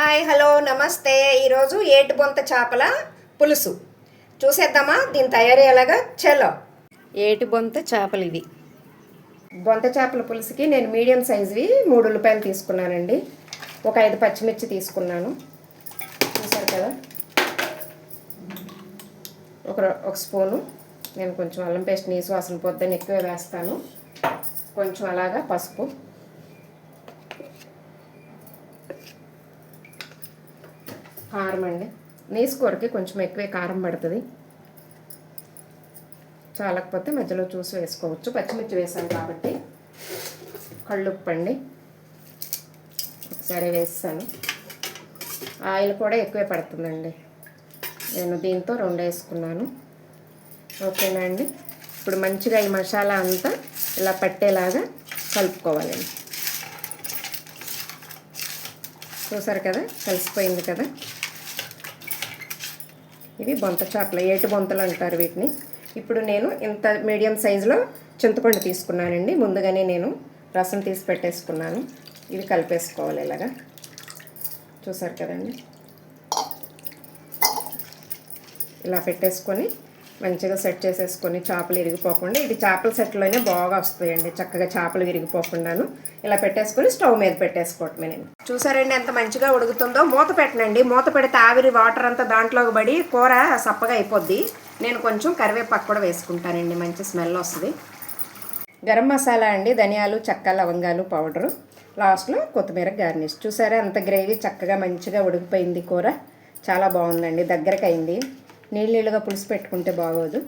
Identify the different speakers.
Speaker 1: Hi hello నమస్తే. ఈరోజు ఏటిబొంత చేపల పులుసు చూసేద్దామా. దీని తయారీ ఎలాగా చలో. ఏటిబొంత చేపలు ఇవి. బొంత చేపల పులుసుకి నేను మీడియం సైజువి 3 ఉల్లిపాయలు తీసుకున్నానండి. ఒక 5 పచ్చిమిర్చి తీసుకున్నాను. చూసారు కదా. ఒక స్పూను నేను కొంచెం అల్లం పేస్ట్ నీసు వాసన పొద్దున్న ఎక్కువ వేస్తాను. కొంచెం అలాగా పసుపు, కారం అండి. నీసు కూరకి కొంచెం ఎక్కువే కారం పడుతుంది. చాలకపోతే మధ్యలో చూసి వేసుకోవచ్చు. పచ్చిమిర్చి వేసాను కాబట్టి. కళ్ళుప్పు అండి ఒకసారి వేస్తాను. ఆయిల్ కూడా ఎక్కువే పడుతుందండి. నేను దీంతో 2 వేసుకున్నాను. ఓకేనా అండి. ఇప్పుడు మంచిగా ఈ మసాలా అంతా ఇలా పట్టేలాగా కలుపుకోవాలండి. చూసారు కదా, కలిసిపోయింది కదా. ఇవి బొంత చేపలు, ఏటి బొంతలు అంటారు వీటిని. ఇప్పుడు నేను ఇంత మీడియం సైజులో చింతపండు తీసుకున్నానండి. ముందుగానే నేను రసం తీసి పెట్టేసుకున్నాను. ఇవి కలిపేసుకోవాలి ఇలాగా. చూసారు కదండి. ఇలా పెట్టేసుకొని మంచిగా సెట్ చేసేసుకొని చేపలు విరిగిపోకుండా, ఇది చేపల సెట్లోనే బాగా వస్తాయండి. చక్కగా చేపలు విరిగిపోకుండాను ఇలా పెట్టేసుకొని స్టవ్ మీద పెట్టేసుకోవటమే. నేను చూసారండి ఎంత మంచిగా ఉడుకుతుందో. మూత పెట్టనండి. మూత పెడితే ఆవిరి వాటర్ అంతా దాంట్లోకి పడి కూర సప్పగా అయిపోద్ది. నేను కొంచెం కరివేపాకు కూడా వేసుకుంటానండి, మంచి స్మెల్ వస్తుంది. గరం మసాలా అండి, ధనియాలు, చెక్క, లవంగాలు పౌడరు, లాస్ట్లో కొత్తిమీర గార్నిష్. చూసారా అంత గ్రేవీ చక్కగా మంచిగా ఉడికిపోయింది. కూర చాలా బాగుందండి, దగ్గరకు అయింది. నీళ్ళుగా పులుసు పెట్టుకుంటే బాగోదు.